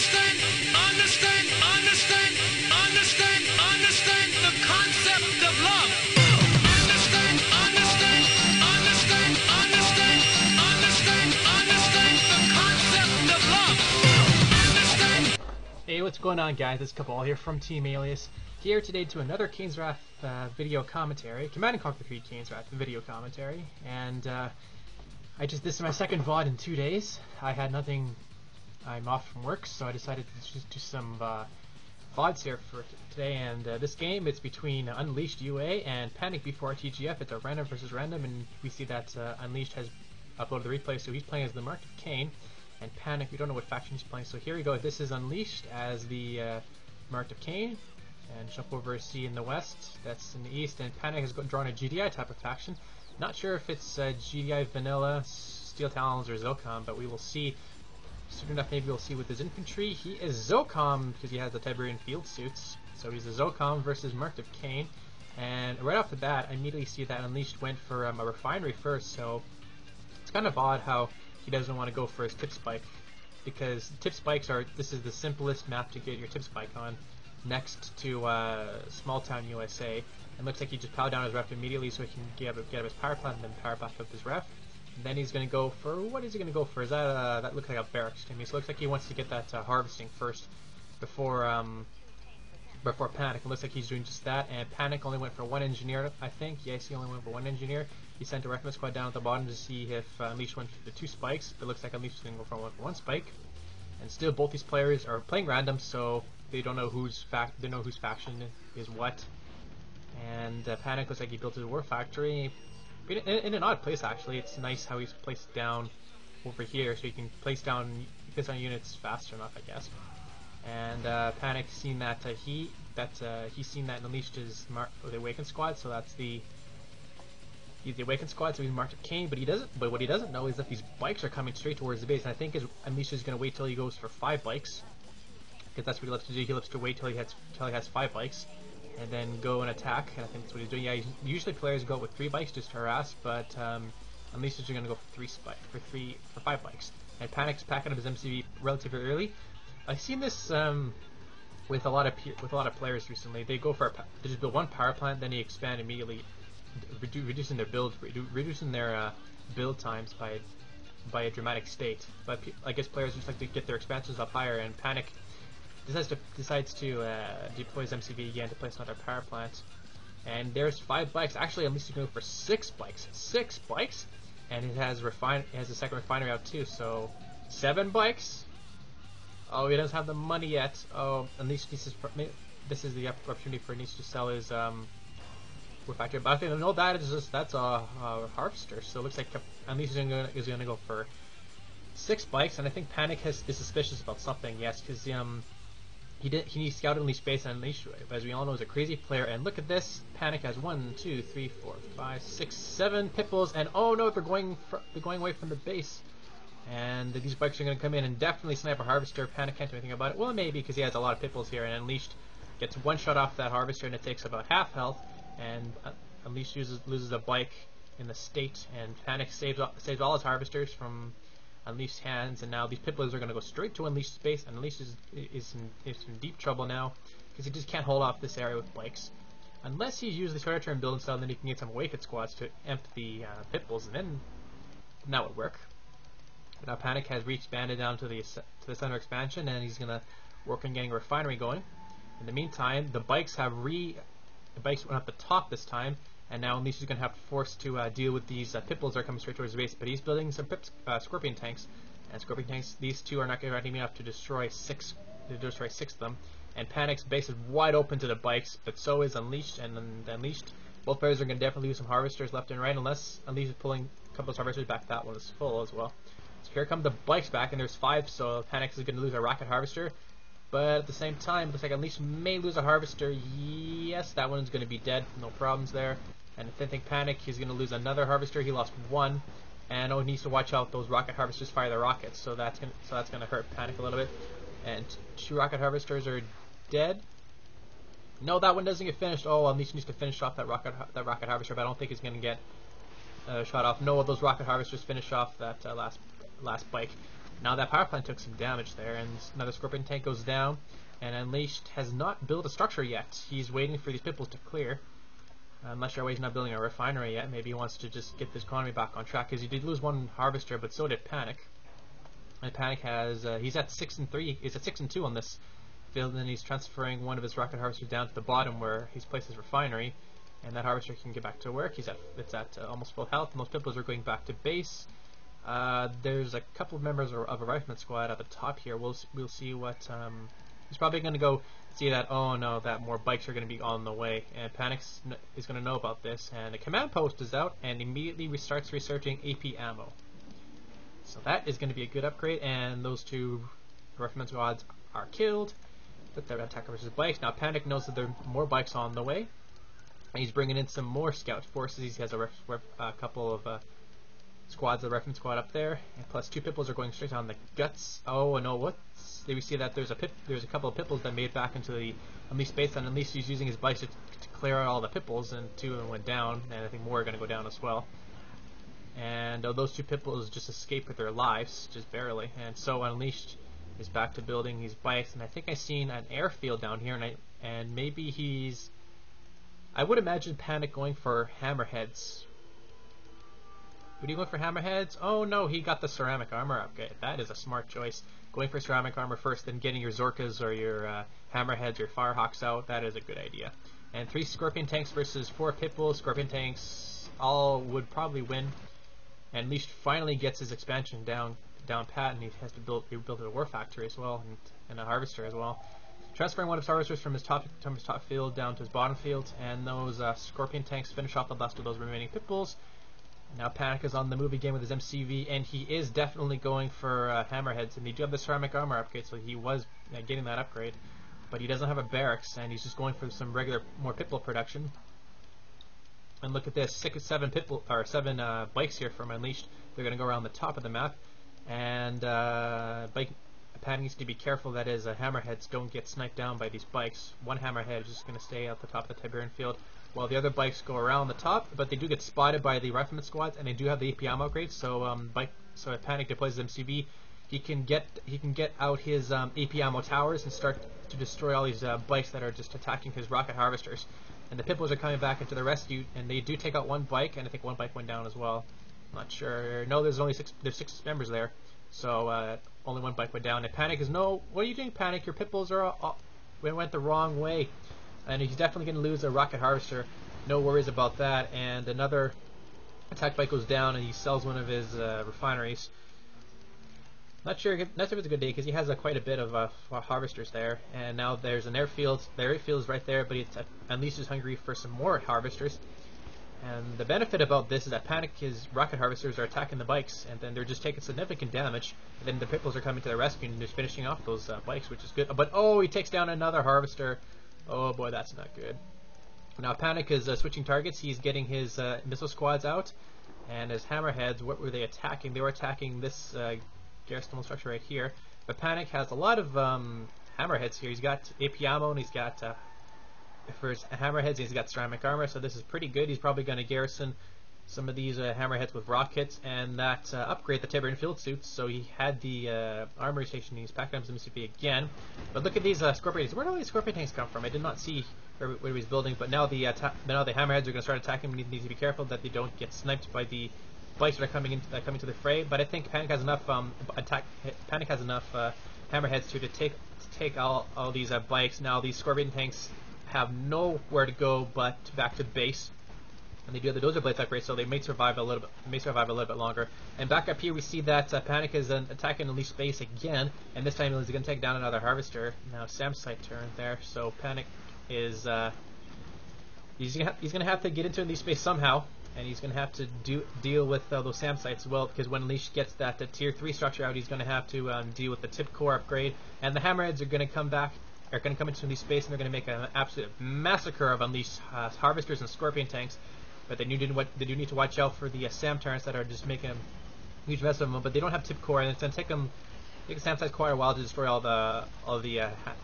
understand, understand, understand, understand, understand the concept of love. Understand, understand, understand, understand, understand, understand the concept of love. Understand. Hey, what's going on, guys? It's Cabal here from Team Alias, here today to another Kane's Wrath video commentary, Command & Conquer 3 Kane's Wrath video commentary, and this is my second VOD in 2 days. I had nothing, I'm off from work, so I decided to just do some VODs here for today, and this game, it's between Unleashed UA and Panic B4rTgF. It's a random versus random, and we see that Unleashed has uploaded the replay, so he's playing as the Mark of Cain. And Panic, we don't know what faction he's playing, so here we go. This is Unleashed as the Mark of Cain, and jump over see in the west, that's in the east, and Panic has drawn a GDI type of faction. Not sure if it's GDI Vanilla, Steel Talons, or Zocom, but we will see. Soon enough, maybe we'll see with his infantry. He is Zocom because he has the Tiberian field suits, so he's a Zocom versus Mark of Cain. And right off the bat, I immediately see that Unleashed went for a refinery first, so it's kind of odd how he doesn't want to go for his tip spike, because tip spikes are, this is the simplest map to get your tip spike on, next to Small Town USA. And looks like he just powered down his ref immediately so he can get up his power plant and then power back up his ref. And then he's going to go for, what is he going to go for? Is that, that looks like a barracks to me, so it looks like he wants to get that harvesting first before Panic. It looks like he's doing just that, and Panic only went for one engineer, I think. Yes, he only went for one engineer. He sent a recommend squad down at the bottom to see if Unleashed went for the 2 spikes. It looks like Unleashed is going to go for one spike. And still, both these players are playing random, so they don't know whose faction is what. And Panic looks like he built his war factory in an odd place, actually. It's nice how he's placed it down over here, so he can place down units faster enough, I guess. And Panic seen that he's seen that Unleashed is the Awakened squad, so that's he's the Awakened squad, so he's Marked of Cain. But what he doesn't know is that these bikes are coming straight towards the base. And I think Unleashed is going to wait till he goes for 5 bikes, because that's what he loves to do. He loves to wait till he has 5 bikes, and then go and attack. And I think that's what he's doing. Yeah, usually players go with 3 bikes just to harass, but Unleashed is going to go for 5 bikes. And Panic's packing up his MCV relatively early. I've seen this with a lot of players recently. They go for they just build one power plant, then they expand immediately, reducing their build times by a dramatic state. But I guess players just like to get their expansions up higher, and Panic decides to deploy his MCV again to place another power plant. And there's 5 bikes. Actually, at least you can go for 6 bikes. 6 bikes, and it has a second refinery out too. So 7 bikes. Oh, he doesn't have the money yet. Oh, Unleashed this is the opportunity for Unleashed to sell his war factory. But I think no, that's a harvester. So it looks like Unleashed is gonna go for 6 bikes, and I think Panic is suspicious about something. Yes, because he scouted Unleashed base, and Unleashed, as we all know, is a crazy player. And look at this, Panic has 1, 2, 3, 4, 5, 6, 7 pitbulls, and oh no, they're going away from the base. And these bikes are going to come in and definitely snipe a harvester. Panic can't do anything about it. Well, maybe, because he has a lot of pitbulls here, and Unleashed gets 1 shot off that harvester, and it takes about half health. And Unleashed loses a bike in the state, and Panic saves all his harvesters from Unleashed's hands. And now these pitbulls are going to go straight to Unleashed's base, and Unleashed is in deep trouble now, because he just can't hold off this area with bikes. Unless he uses the shorter term build style, then he can get some Awakened squads to empty the pitbulls, and then that would work. Now Panic has re-expanded down to the center expansion, and he's gonna work on getting a refinery going. In the meantime, the bikes went up the top this time, and now Unleashed is gonna have to force to deal with these pitbulls that are coming straight towards the base. But he's building some Scorpion tanks, and Scorpion tanks, these 2 are not going to be enough to destroy 6 of them. And Panic's base is wide open to the bikes, but so is Unleashed. And then Unleashed, both players are gonna definitely lose some harvesters left and right, unless Unleashed is pulling a couple of harvesters back. That one is full as well. So here come the bikes back, and there's 5, so Panic is going to lose a rocket harvester. But at the same time, it looks like Unleashed may lose a harvester. Yes, that one's going to be dead, no problems there. And if they think Panic, he's going to lose another harvester. He lost 1, and he needs to watch out. Those rocket harvesters fire the rockets, so that's going to hurt Panic a little bit. And 2 rocket harvesters are dead. No, that one doesn't get finished. Oh, Unleashed needs to finish off that rocket harvester, but I don't think he's going to get shot off. No, those rocket harvesters finish off that last bike. Now that power plant took some damage there, and another Scorpion tank goes down, and Unleashed has not built a structure yet. He's waiting for these pipples to clear. I'm not sure why he's not building a refinery yet. Maybe he wants to just get this economy back on track, because he did lose one harvester, but so did Panic. And Panic has, he's at 6-3, he's at 6-2 on this field, and he's transferring one of his rocket harvesters down to the bottom where he's placed his refinery, and that harvester can get back to work. It's at almost full health, and those pipples are going back to base. There's a couple of members of a rifleman squad at the top here. We'll see what, he's probably going to go see that, oh no, that more bikes are going to be on the way, and Panic is going to know about this, and the command post is out and immediately starts researching AP ammo. So that is going to be a good upgrade, and those two rifleman squads are killed with their attacker versus bikes. Now Panic knows that there are more bikes on the way, and he's bringing in some more scout forces. He has a couple of squads, the rifleman squad up there, and plus two pipples are going straight on the guts. Oh no, what? We see that there's a couple of pipples that made back into the Unleashed base, and Unleashed is using his bikes to clear out all the pipples, and two of them went down, and I think more are going to go down as well. And those two pipples just escaped with their lives, just barely. And so Unleashed is back to building these bikes, and I think I've seen an airfield down here, and maybe he's, I would imagine Panic going for hammerheads. Would he go for hammerheads? Oh no, he got the ceramic armor upgrade. That is a smart choice. Going for ceramic armor first, then getting your Zorkas or your hammerheads, your Firehawks out. That is a good idea. And 3 Scorpion tanks versus 4 pipples. Scorpion tanks all would probably win. And Unleashed finally gets his expansion down pat, and he has to rebuild a war factory as well, and a harvester as well. Transferring one of his harvesters from his top field down to his bottom field, and those Scorpion tanks finish off the last of those remaining pipples. Now Panic is on the move again with his MCV, and he is definitely going for hammerheads, and they do have the ceramic armor upgrade, so he was getting that upgrade. But he doesn't have a barracks, and he's just going for some more pipple production. And look at this, 7 bikes here from Unleashed. They're going to go around the top of the map, and Panic needs to be careful that his hammerheads don't get sniped down by these bikes. One hammerhead is just going to stay at the top of the Tiberian field, while the other bikes go around the top, but they do get spotted by the rifleman squads, and they do have the AP ammo upgrade. So so if Panic deploys his MCV, he can get out his AP ammo towers and start to destroy all these bikes that are just attacking his rocket harvesters. And the pipples are coming back into the rescue, and they do take out one bike, and I think one bike went down as well. Not sure. No, there's only 6 members there, so only one bike went down. And Panic is, no, what are you doing, Panic? Your pipples are went the wrong way. And he's definitely going to lose a rocket harvester. No worries about that. And another attack bike goes down, and he sells one of his refineries. Not sure if it's a good day, because he has quite a bit of harvesters there. And now there's an airfield. The airfield is right there, but it's Unleashed is hungry for some more harvesters. And the benefit about this is that his rocket harvesters are attacking the bikes, and then they're just taking significant damage. And then the pipples are coming to the rescue and just finishing off those bikes, which is good. But oh, he takes down another harvester. Oh boy, that's not good. Now Panic is switching targets. He's getting his missile squads out, and his hammerheads. What were they attacking? They were attacking this garrison structure right here. But Panic has a lot of hammerheads here. He's got AP ammo, and he's got for his hammerheads, he's got ceramic armor. So this is pretty good. He's probably going to garrison some of these hammerheads with rockets, and that upgrade the Tiberian field suits. So he had the armory station. He's packing up some MCP again. But look at these Scorpion tanks. Where do all these Scorpion tanks come from? I did not see where he was building. But now the hammerheads are going to start attacking him. He needs to be careful that they don't get sniped by the bikes that are coming to the fray. But I think Panic has enough hammerheads to take all these bikes. Now these Scorpion tanks have nowhere to go but back to base. And they do have the dozer blades upgrade, so they may survive a little bit longer. And back up here, we see that Panic is attacking Unleashed base again, and this time he's going to take down another harvester. Now Sam's site turn there, so Panic is he's going to have to get into Unleashed base somehow, and he's going to have to deal with those Sam sites as well, because when Unleashed gets that tier 3 structure out, he's going to have to deal with the tip core upgrade, and the hammerheads are going to come into Unleashed base, and they're going to make an absolute massacre of Unleashed harvesters and Scorpion tanks. But they do need to watch out for the Sam turrets that are just making a huge mess of them. But they don't have tip core, and it's going to take Sam sites quite a while to destroy all the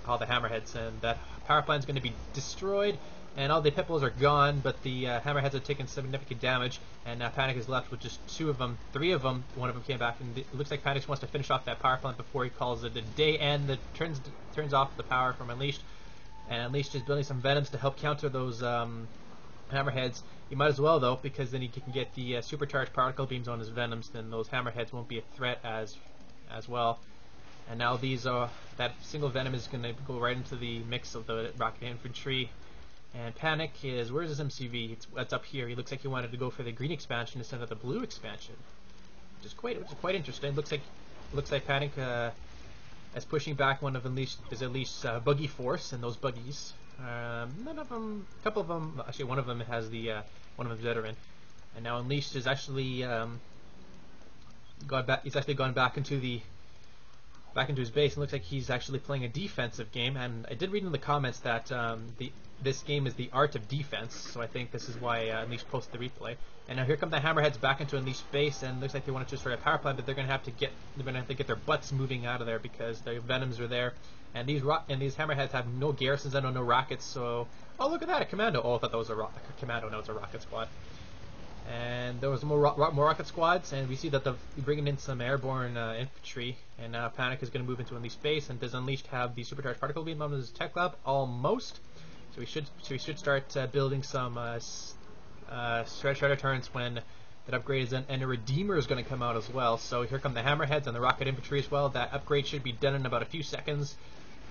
hammerheads. And that power plant is going to be destroyed. and all the pit bulls are gone, but the hammerheads have taken significant damage, and now Panic is left with just 2 of them, 3 of them. One of them came back, and it looks like Panic wants to finish off that power plant before he calls it a day, and turns off the power from Unleashed. And Unleashed is building some Venoms to help counter those hammerheads. You might as well, though, because then he can get the supercharged particle beams on his Venoms, then those hammerheads won't be a threat as well. And now that single Venom is going to go right into the mix of the rocket infantry. And Panic is, where's his MCV? It's up here. He looks like he wanted to go for the green expansion instead of the blue expansion, which is quite interesting. Looks like Panic is pushing back one of Unleashed's buggy force, and those buggies. None of them, a couple of them, actually one of them has one of them's veteran, and now Unleashed is actually gone back. He's actually gone back into his base, and looks like he's actually playing a defensive game. And I did read in the comments that this game is the art of defense, so I think this is why Unleashed posted the replay. And now here come the hammerheads back into Unleashed base, and looks like they want to destroy a power plant, but they're going to have to get their butts moving out of there because their Venoms are there, and these hammerheads have no garrisons and no rockets. So, oh, look at that, a commando! Oh, I thought that was a commando. No, it's a rocket squad. And there was more rocket squads, and we see that they're bringing in some airborne infantry, and now Panic is going to move into Unleashed base. And does Unleashed have the supercharged particle beam on his tech lab? Almost. So we should start building some shredder turrets when that upgrade is done, and a Redeemer is going to come out as well. So here come the hammerheads and the rocket infantry as well. That upgrade should be done in about a few seconds.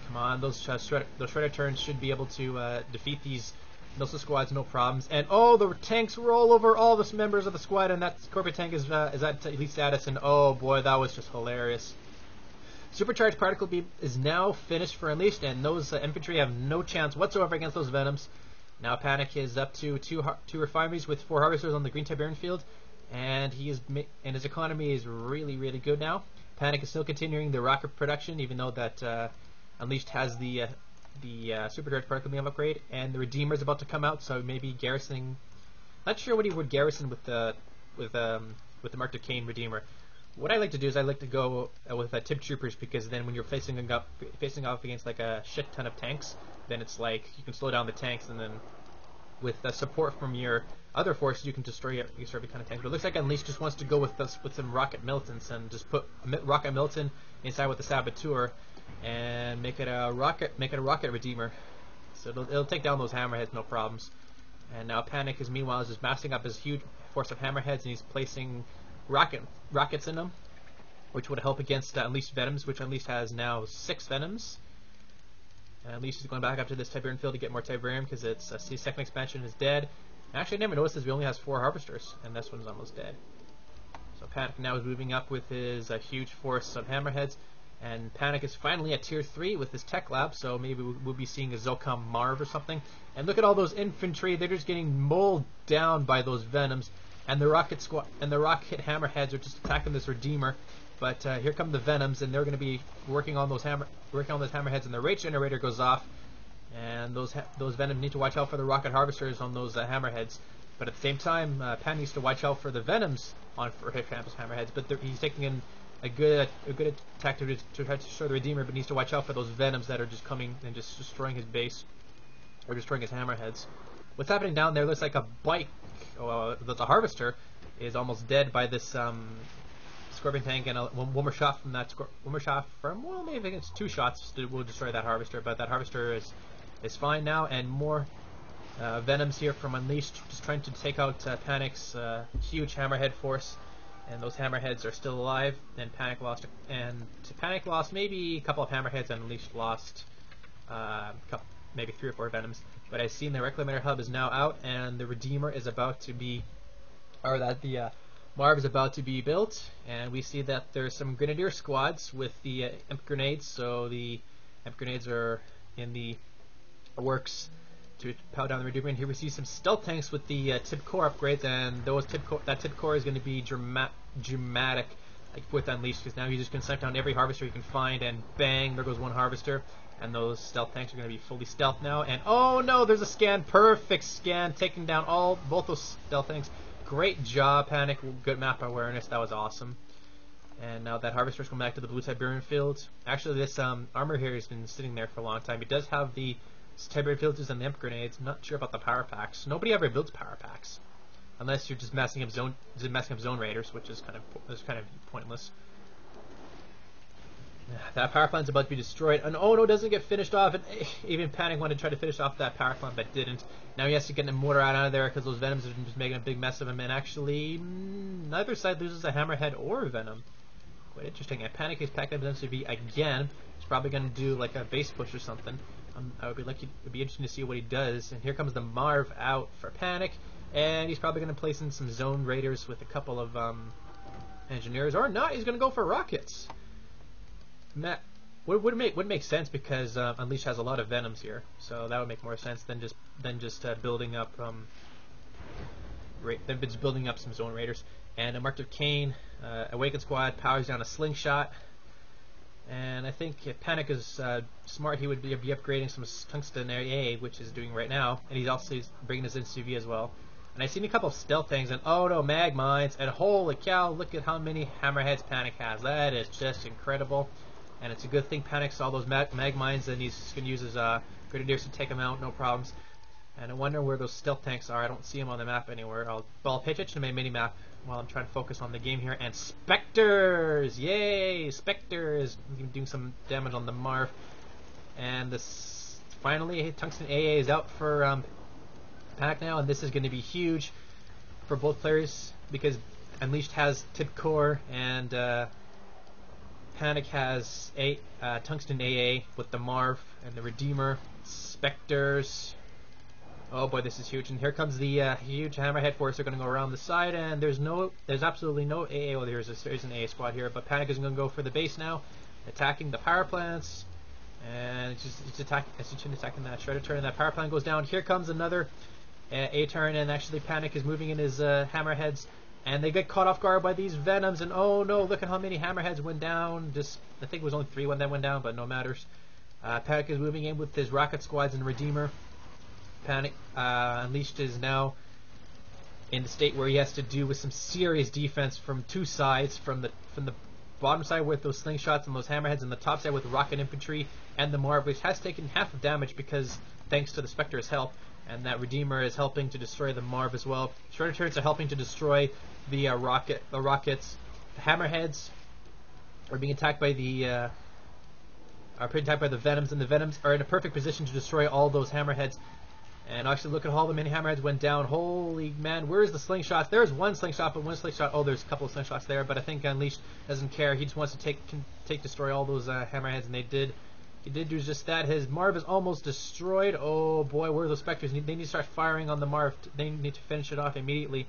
Come on, those shredder turrets should be able to defeat these missile squads, no problems. And oh, the tanks roll over all the members of the squad, and that Scorpion tank is at elite status. And oh boy, that was just hilarious. Supercharged particle beam is now finished for Unleashed, and those infantry have no chance whatsoever against those Venoms. Now Panic is up to two refineries with 4 harvesters on the green Tiberian field, and his economy is really good now. Panic is still continuing the rocket production, even though that Unleashed has the supercharged particle beam upgrade, and the Redeemer is about to come out. So maybe garrisoning. Not sure what he would garrison with the Mark Duquesne Redeemer. What I like to do is I like to go with Tib Troopers, because then when you're facing off against like a shit ton of tanks, then it's like you can slow down the tanks, and then with the support from your other forces you can destroy every kind of tank. But it looks like Unleashed just wants to go with some rocket militants and just put a rocket militant inside with the Saboteur and make it a rocket Redeemer. So it'll take down those hammerheads, no problems. And now Panic is meanwhile just massing up his huge force of hammerheads, and he's placing rockets in them, which would help against Unleashed Venoms, which Unleashed has now 6 Venoms. And Unleashed is going back up to this Tiberian field to get more Tiberium, because its second expansion is dead. Actually, I never noticed this, he only has 4 harvesters, and this one's almost dead. So Panic now is moving up with his huge force of hammerheads, and Panic is finally at tier 3 with his tech lab, so maybe we'll be seeing a Zocom Marv or something. And look at all those infantry, they're just getting mauled down by those Venoms. And the rocket hammerheads are just attacking this Redeemer, but here come the Venoms, and they're going to be working on those hammerheads, and the rate generator goes off, and those Venoms need to watch out for the rocket harvesters on those hammerheads. But at the same time, Pan needs to watch out for the Venoms for his hammerheads. But he's taking in a good attack to try to destroy the Redeemer, but needs to watch out for those Venoms that are just coming and just destroying his base or destroying his hammerheads. What's happening down there looks like a bike. The harvester is almost dead by this Scorpion tank, and one more shot from that well, maybe it's 2 shots will destroy that harvester, but that harvester is fine now. And more Venoms here from Unleashed, just trying to take out Panic's huge hammerhead force, and those hammerheads are still alive. And Panic lost maybe a couple of hammerheads, and Unleashed lost maybe 3 or 4 Venoms. But I've seen the Reclamator hub is now out, and the Redeemer is about to be, or that the Marv is about to be built. And we see that there's some Grenadier squads with the Imp Grenades, so the Imp Grenades are in the works to power down the Redeemer. And here we see some stealth tanks with the Tib Core upgrades, and that Tib Core is going to be dramatic like with Unleashed, because now he's just going to suck down every harvester he can find, and bang, there goes one harvester. And those stealth tanks are going to be fully stealth now. And oh no, there's a scan, perfect scan, taking down both those stealth tanks. Great job, Panic. Good map awareness. That was awesome. And now that harvester's come back to the blue Tiberian field. Actually, this armor here has been sitting there for a long time. It does have the Tiberian Filters and the Imp Grenades. Not sure about the power packs. Nobody ever builds power packs. Unless you're just messing up zone raiders, which is kind of pointless. That power plant's about to be destroyed, and oh no, doesn't get finished off. And even Panic wanted to try to finish off that power plant, but didn't. Now he has to get the mortar out of there because those Venoms are just making a big mess of him. And actually, neither side loses a Hammerhead or a Venom. Quite interesting. And Panic is packing up his MCV again. He's probably going to do like a base push or something. I would be lucky. It'd be interesting to see what he does. And here comes the Marv out for Panic, and he's probably going to place in some zone raiders with a couple of engineers, or not. He's going to go for rockets. Matt, would make sense because Unleash has a lot of Venoms here, so that would make more sense than just building up building up some zone raiders. And a Marked of Cain, Awakened Squad powers down a slingshot, and I think if Panic is smart, he would be upgrading some tungsten AA, which is doing right now, and he's also bringing his NCV as well. And I've seen a couple of stealth things, and oh no, mag mines, and holy cow, look at how many Hammerheads Panic has. That is just incredible. And it's a good thing Panic saw those mag mines, and he's going to use his Grenadiers to take them out, no problems. And I wonder where those stealth tanks are. I don't see them on the map anywhere. I'll pay attention to my mini-map while I'm trying to focus on the game here. And Spectres! Yay! Spectres! Doing some damage on the Marv. And this finally, Tungsten AA is out for Panic now, and this is going to be huge for both players because Unleashed has Tip Core and Panic has Tungsten AA with the Marv and the Redeemer, Spectres. Oh boy, this is huge! And here comes the huge Hammerhead force. They're going to go around the side, and there's absolutely no AA. Well, there's an AA squad here, but Panic is going to go for the base now, attacking the power plants, and it's attacking that Shredder turn. And that power plant goes down. Here comes another A turn, and actually Panic is moving in his Hammerheads. And they get caught off guard by these Venoms, and oh no, look at how many Hammerheads went down. I think it was only 3 when that went down, but no matters. Panic is moving in with his rocket squads and Redeemer. Panic Unleashed is now in the state where he has to do with some serious defense from two sides, from the bottom side with those slingshots and those Hammerheads, and the top side with the rocket infantry and the Marv, which has taken half of damage because thanks to the Spectre's help. And that Redeemer is helping to destroy the Marv as well. Shredder turrets are helping to destroy the rockets. The Hammerheads are being attacked by the Venoms, and the Venoms are in a perfect position to destroy all those Hammerheads. And actually, look at how many Hammerheads went down. Holy man, where's the slingshots? There's one slingshot, but one slingshot. Oh, there's a couple of slingshots there, but I think Unleashed doesn't care. He just wants to destroy all those Hammerheads, and they did. He did do just that. His Marv is almost destroyed. Oh boy, where are those Spectres? They need to start firing on the Marv. They need to finish it off immediately.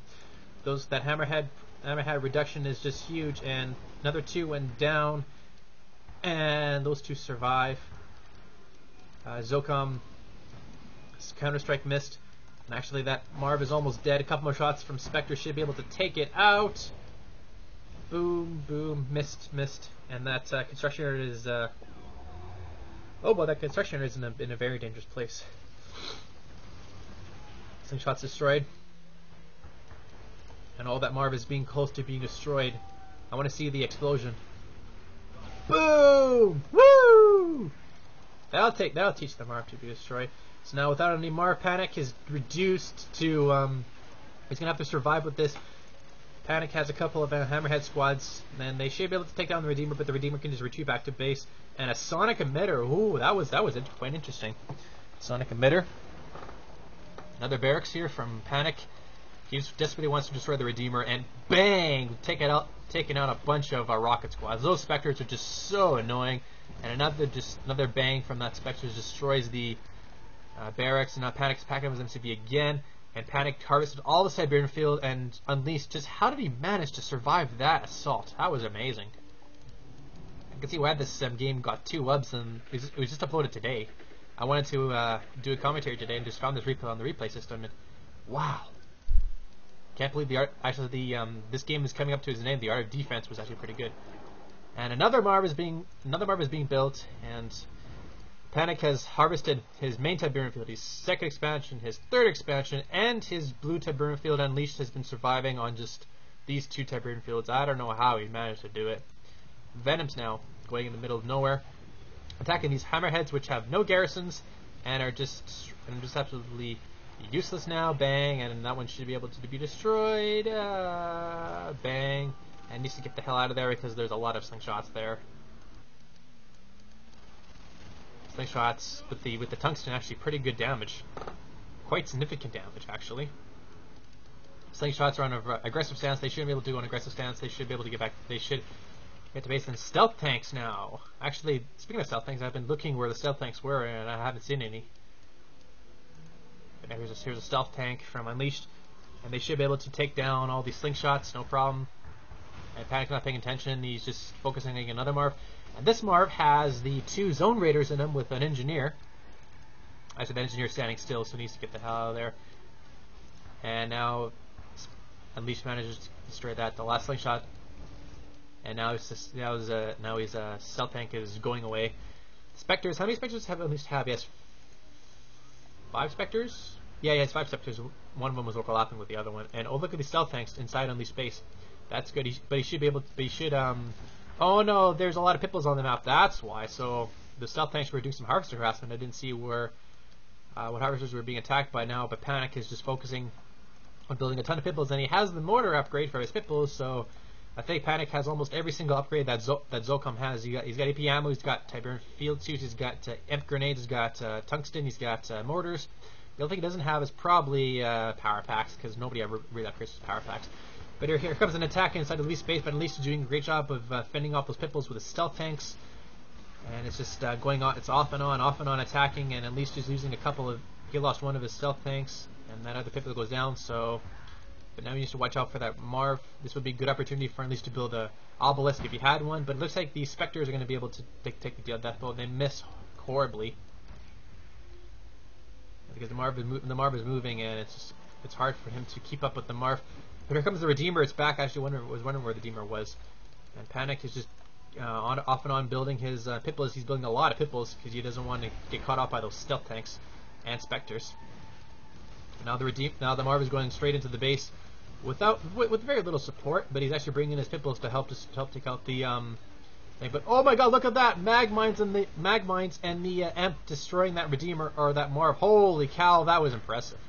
That Hammerhead reduction is just huge, and another 2 went down, and those 2 survive. Zocom Counter-Strike missed, and actually that Marv is almost dead. A couple more shots from Spectre should be able to take it out. Boom, boom, missed, and that construction area is. Oh boy, that construction area is in a very dangerous place. Slingshots destroyed. And all that Marv is being close to being destroyed. I want to see the explosion. Boom! Woo! That'll teach the Marv to be destroyed. So now without any Marv, Panic is reduced to he's gonna have to survive with this. Panic has a couple of Hammerhead squads, and they should be able to take down the Redeemer, but the Redeemer can just retreat back to base. And a Sonic Emitter. Ooh, that was quite interesting. Sonic Emitter. Another barracks here from Panic. He just desperately wants to destroy the Redeemer, and bang! Taking out a bunch of rocket squads. Those Spectres are just so annoying. And another bang from that Spectre destroys the barracks, and now Panic's packing up his MCV again. And Panic harvested all the Siberian field and Unleashed. Just how did he manage to survive that assault? That was amazing. I can see why this game got 2 wubs, and it was just uploaded today. I wanted to do a commentary today and just found this replay on the replay system, and wow. Can't believe this game is coming up to its name. The Art of Defense was actually pretty good. And another Marv is being built, and Panic has harvested his main Tiberian field, his 2nd expansion, his 3rd expansion, and his blue Tiberian field. Unleashed has been surviving on just these 2 Tiberian fields. I don't know how he managed to do it. Venom's now going in the middle of nowhere, attacking these Hammerheads, which have no garrisons, and are just absolutely useless now. Bang, and that one should be able to be destroyed. Bang, and needs to get the hell out of there because there's a lot of slingshots there. Slingshots with the tungsten actually pretty good damage, quite significant damage actually. Slingshots are on an aggressive stance. They shouldn't be able to do an aggressive stance. They should be able to get back. They should get to base. And stealth tanks now. Actually, speaking of stealth tanks, I've been looking where the stealth tanks were, and I haven't seen any. But now here's a stealth tank from Unleashed, and they should be able to take down all these slingshots, no problem. And Panic's not paying attention. He's just focusing on another Marv. And this Marv has the 2 Zone Raiders in him with an Engineer. Actually, the Engineer's standing still, so he needs to get the hell out of there. And now Unleashed manages to destroy that. The last slingshot, and now his stealth tank is going away. Spectres. How many Spectres have Unleashed have? Yes, 5 Spectres. Yeah, he has 5 Spectres. One of them was overlapping with the other one. And oh, look at the stealth tanks inside Unleashed space. That's good. But he should be able to. He should. Oh no, there's a lot of Pipples on the map. That's why. So the stealth tanks were doing some harvester harassment. I didn't see where what harvesters were being attacked by now. But Panic is just focusing on building a ton of Pipples, and he has the mortar upgrade for his Pipples, so I think Panic has almost every single upgrade that Zocom has. He's got AP ammo, he's got Tiberian field suits, he's got imp grenades, he's got tungsten, he's got mortars. The only thing he doesn't have is probably power packs, because nobody ever really upgrades with power packs. But here comes an attack inside the Unleashed base, but Unleashed is doing a great job of fending off those Pipples with his stealth tanks. And it's just going on, it's off and on attacking, and Unleashed is losing a couple of, he lost one of his stealth tanks. And that other Pipple goes down, so... But now he needs to watch out for that Marv. This would be a good opportunity for Unleashed to build a obelisk if he had one, but it looks like these Spectres are going to be able to take the death blow. They miss horribly. Because the Marv is moving, and it's hard for him to keep up with the Marv. But here comes the Redeemer, it's back. I actually was wondering where the Redeemer was. And Panic is just off and on building his Pipples. He's building a lot of Pipples, because he doesn't want to get caught out by those stealth tanks and Spectres. Now the Marv is going straight into the base with very little support, but he's actually bringing in his Pipples to help take out the thing. But oh my God, look at that mag mines and the Imp destroying that Redeemer or that Marv. Holy cow, that was impressive.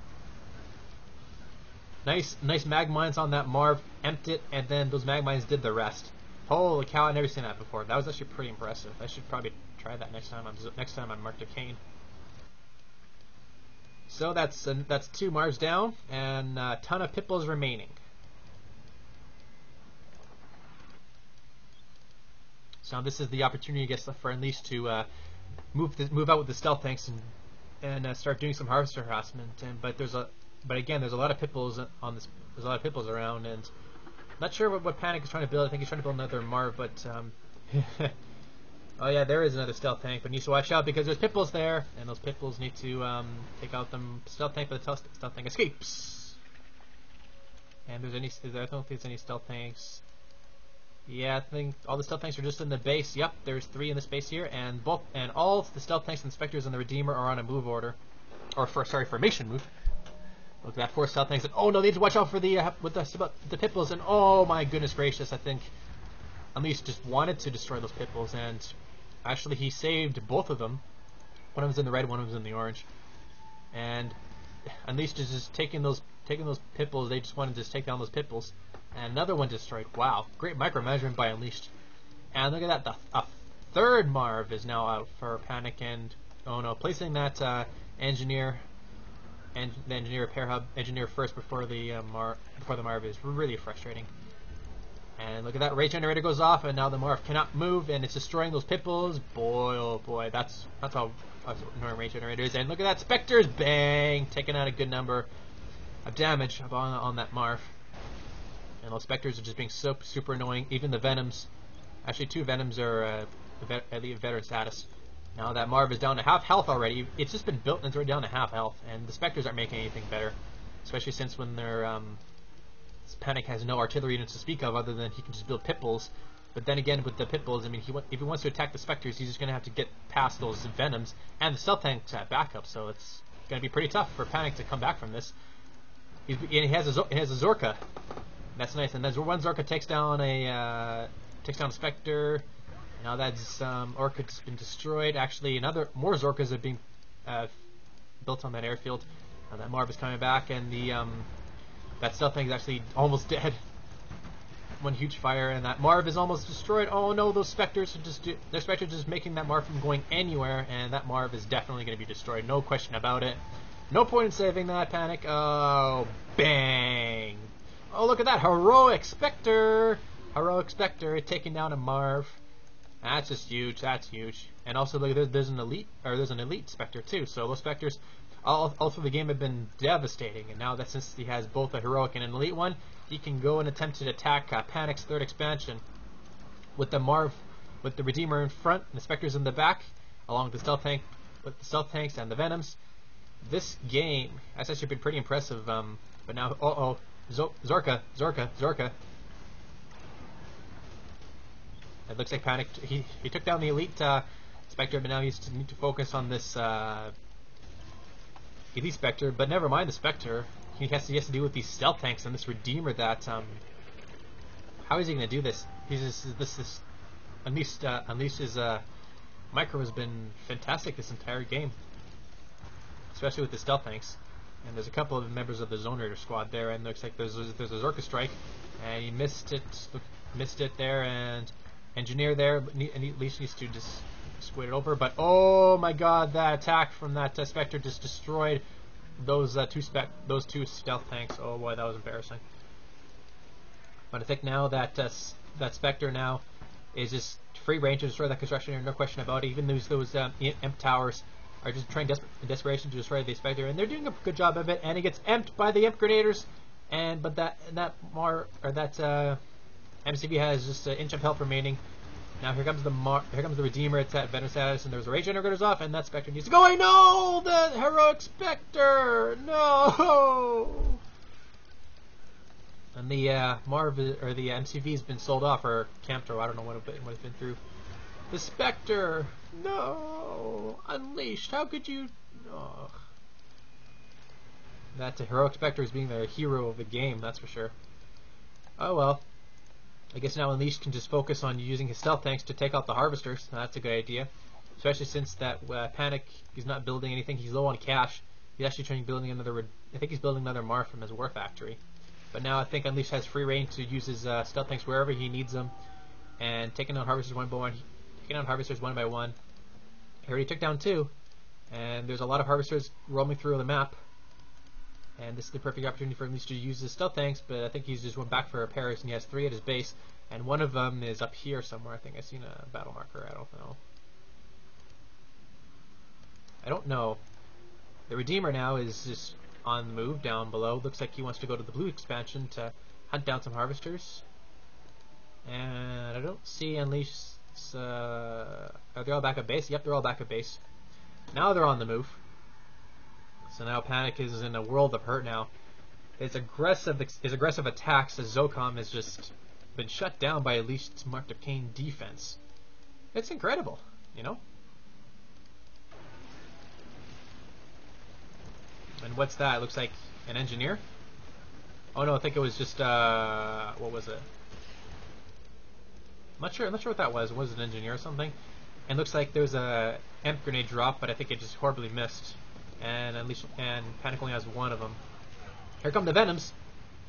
Nice mag mines on that Marv, emptied it, and then those mag mines did the rest. Holy cow, I've never seen that before. That was actually pretty impressive. I should probably try that next time on Mark Duquesne. So that's 2 Marvs down, and a ton of Pipples remaining. So now this is the opportunity, I guess, for Unleashed to move out with the stealth tanks and start doing some harvester harassment. But again, there's a lot of Pipples on this. There's a lot of Pipples around, and I'm not sure what Panic is trying to build. I think he's trying to build another Marv, but oh yeah, there is another stealth tank, but needs to watch out because there's Pipples there, and those Pipples need to take out the stealth tank, but the stealth tank escapes. And I don't think there's any stealth tanks. Yeah, I think all the stealth tanks are just in the base. Yep, there's 3 in this base here, and all the stealth tanks and Spectres and the Redeemer are on a move order, or formation move. Look at that, 4 stealth tanks, and oh no, they need to watch out for the Pipples, and oh my goodness gracious, I think Unleashed just wanted to destroy those Pipples, and actually he saved both of them. One of them's in the red, one of them's in the orange, and Unleashed is just taking those Pipples. They just wanted to just take down those Pipples, and another one destroyed. Wow, great micromanagement by Unleashed. And look at that, a 3rd Marv is now out for Panic, and oh no, placing that engineer and the engineer repair hub, engineer first before the Marv is really frustrating. And look at that, rage generator goes off, and now the Marv cannot move, and it's destroying those Pipples. Boy, oh boy, that's how annoying rage generator is. And look at that, Spectres, bang, taking out a good number of damage on that Marv. And those Spectres are just being so super annoying. Even the Venoms, actually 2 Venoms are elite veteran status. Now that Marv is down to half health already. It's just been built and it's already down to half health, and the Spectres aren't making anything better, especially since when they're Panic has no artillery units to speak of other than he can just build Pipples. But then again, with the Pipples, I mean, if he wants to attack the Spectres, he's just going to have to get past those Venoms and the stealth tanks at backup. So it's going to be pretty tough for Panic to come back from this. He has a Zorka. That's nice. And then one Zorka takes down a Spectre. Now that's Orchid's been destroyed. Actually, more Zorkas are being built on that airfield. That Marv is coming back, and the that stealth tank is actually almost dead. One huge fire, and that Marv is almost destroyed. Oh no, those Spectres are just making that Marv from going anywhere, and that Marv is definitely going to be destroyed. No question about it. No point in saving that, Panic. Oh, bang! Oh, look at that heroic Spectre! Heroic Spectre taking down a Marv. That's just huge. That's huge. And also, look, there's an elite Spectre too. So those Spectres all through the game have been devastating, and now that since he has both a heroic and an elite one, he can go and attempt to attack Panic's third expansion with the Marv, with the Redeemer in front, and the Spectres in the back, along with the stealth tank, with the stealth tanks and the Venoms. This game has actually been pretty impressive. But now, Zorka. It looks like Panic. He took down the elite Spectre, but now he's to need to focus on this elite Spectre. But never mind the Spectre. He has to deal with these stealth tanks and this Redeemer. That how is he going to do this? He's just Unleash's micro has been fantastic this entire game, especially with the stealth tanks. And there's a couple of members of the Zone Raider squad there, and it looks like there's a Zorka strike, and he missed it there, and Engineer there, and Unleash needs to just squid it over. But oh my God, that attack from that Spectre just destroyed those two stealth tanks. Oh boy, that was embarrassing. But I think now that that Spectre now is just free range to destroy that construction area, no question about it. Even those imp towers are just trying in desperation to destroy the Spectre, and they're doing a good job of it. And it gets emped by the imp grenaders, but that MCV has just an inch of health remaining. Now here comes the Redeemer. It's at Venom status, and there's a rage generators off, and that Spectre needs to go away. No, the heroic Spectre, no. And the Marv or the MCV has been sold off or camped, or I don't know what it's been through. The Spectre, no, Unleashed. How could you? Oh. That heroic Spectre is being the hero of the game, that's for sure. Oh well. I guess now Unleashed can just focus on using his stealth tanks to take out the Harvesters. That's a good idea. Especially since that Panic is not building anything. He's low on cash. He's actually trying building another. I think he's building another Marv from his war factory. But now I think Unleashed has free reign to use his stealth tanks wherever he needs them, and taking out Harvesters one by one. Taking out Harvesters one by one. He already took down 2, and there's a lot of Harvesters roaming through the map. And this is the perfect opportunity for Unleashed to use his stealth tanks, but I think he's just went back for repairs, and he has 3 at his base, and one of them is up here somewhere. I think I've seen a battle marker. I don't know. The Redeemer now is just on the move down below. Looks like he wants to go to the blue expansion to hunt down some Harvesters. And I don't see Unleashed. Are they all back at base? Yep, they're all back at base. Now they're on the move. So now Panic is in a world of hurt now. His aggressive attacks as Zocom has just been shut down by Unleashed's Mark of Cain defense. It's incredible, you know? And what's that? It looks like an engineer? Oh no, I think it was just, what was it? I'm not sure what that was. Was it an engineer or something? And looks like there was a imp grenade drop, but I think it just horribly missed. And Panic only has 1 of them. Here come the Venoms,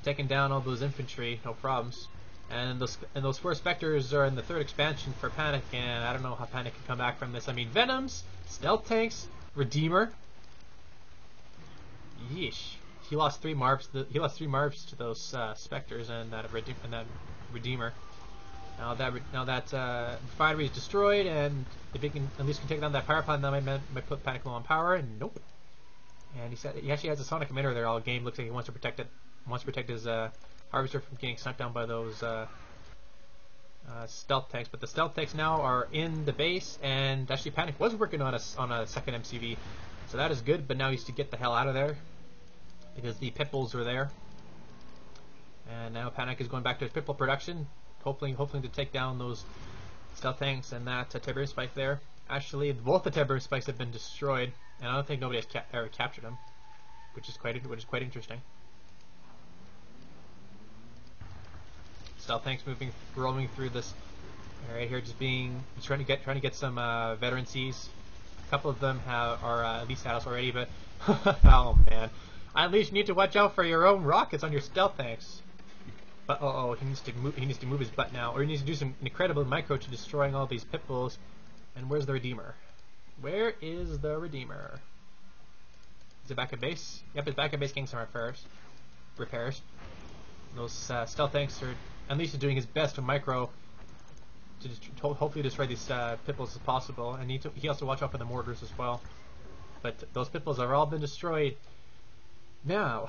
taking down all those infantry, no problems. And those 4 Spectres are in the 3rd expansion for Panic, and I don't know how Panic can come back from this. I mean, Venoms, stealth tanks, Redeemer. Yeesh. He lost 3 Marvs to those Spectres and that Redeemer. Now that refinery is destroyed, and if he can at least take down that power plant, that might put Panic low on power. And nope. And he actually has a sonic emitter there all game. Looks like he wants to protect it. Wants to protect his Harvester from getting snuck down by those stealth tanks. But the stealth tanks now are in the base, and actually Panic was working on a second MCV, so that is good. But now he needs to get the hell out of there because the Pitbulls are there. And now Panic is going back to his Pitbull production, hoping to take down those stealth tanks and that Tiberium Spike there. Actually, both the Tiberium Spikes have been destroyed, and I don't think nobody has ever captured them, which is quite interesting. Stealth tanks roaming through this area here, trying to get some veteran Cs. A couple of them are at least status already, but Oh man. At least you need to watch out for your own rockets on your stealth tanks. But he needs to move. He needs to move his butt now, or he needs to do some incredible micro to destroying all these pit bulls. And where's the Redeemer? Where is the Redeemer? Is it back at base? Yep, it's back at base getting some repairs. Those stealth tanks are at least doing his best to micro to hopefully destroy these pit bulls as possible. And he has to watch out for the mortars as well. But those pit bulls have all been destroyed. Now,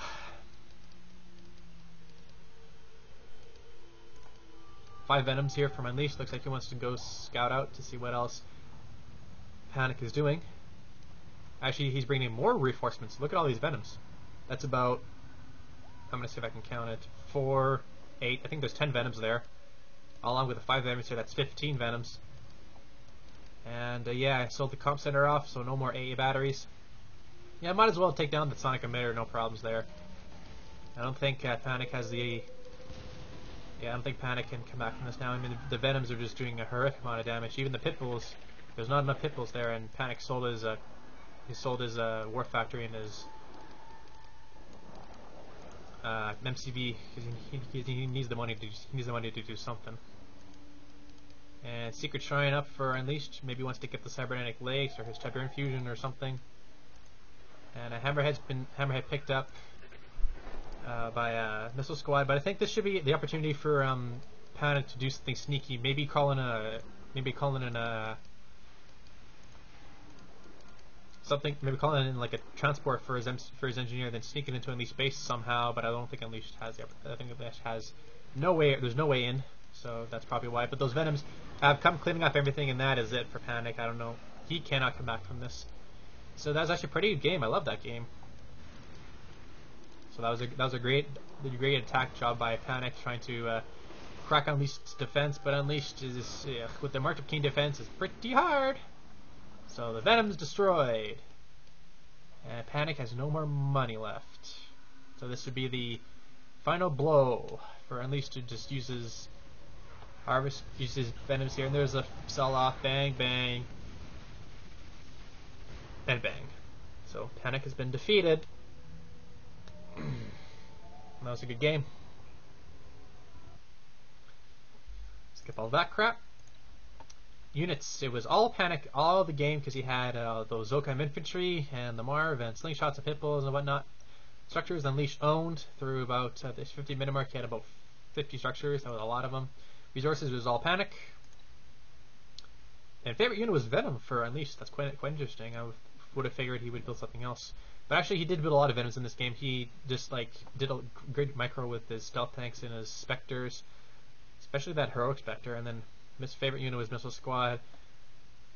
5 Venoms here from Unleashed. Looks like he wants to go scout out to see what else Panic is doing. Actually, he's bringing more reinforcements. Look at all these Venoms. That's about, I'm going to see if I can count it, 4, 8, I think there's 10 Venoms there. Along with the 5 Venoms here, that's 15 Venoms. And yeah, I sold the comp center off, so no more AA batteries. Yeah, I might as well take down the sonic emitter, no problems there. I don't think Panic has the... Yeah, I don't think Panic can come back from this now. I mean, the Venoms are just doing a horrific amount of damage. Even the pit bulls, there's not enough pit bulls there, and Panic sold his War Factory and his MCV because he needs the money to do something. And Secret Shrine up for Unleashed. Maybe wants to get the Cybernetic Legs or his Tiberian Fusion or something. And Hammerhead picked up by Missile Squad, but I think this should be the opportunity for Panic to do something sneaky. Maybe calling in like a transport for his engineer, then sneaking into Unleashed base somehow. But I don't think Unleashed has the. I think Unleashed has no way. There's no way in, so that's probably why. But those Venoms have come cleaning up everything, and that is it for Panic. I don't know. He cannot come back from this. So that was actually a pretty good game. I love that game. So that was a great attack job by Panic, trying to crack Unleashed's defense. But Unleashed is with the March of King defense is pretty hard. So the Venom's destroyed, and Panic has no more money left. So this would be the final blow for Unleashed to just use his Venoms here. And there's a sell-off, bang, bang, and bang. So Panic has been defeated. That was a good game. Skip all that crap. Units, it was all Panic all the game because he had those Zocom infantry and the Marv and slingshots and pit bulls and whatnot. Structures Unleashed owned through about this 50 minute mark. He had about 50 structures. That was a lot of them. Resources was all Panic. And favorite unit was Venom for Unleashed. That's quite interesting. I would have figured he would build something else. But actually, he did build a lot of Venoms in this game. He just did a great micro with his stealth tanks and his Spectres, especially that heroic Spectre. And then his favorite unit was Missile Squad.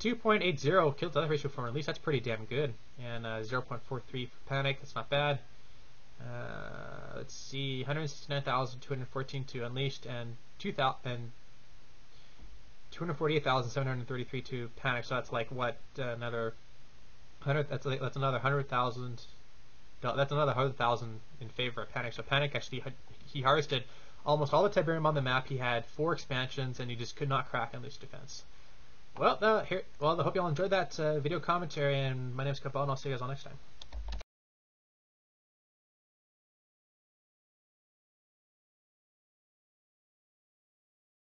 2.80 kill to death ratio for Unleashed. That's pretty damn good. And 0.43 for Panic. That's not bad. Let's see, 169,214 to Unleashed and 248,733 to Panic. So that's like what another 100. That's another 100,000. That's another 100,000 in favor of Panic. So Panic actually he harvested almost all the Tiberium on the map. He had 4 expansions, and he just could not crack Unleashed defense. Well, I hope you all enjoyed that video commentary. And my name is Cabal, and I'll see you guys all next time.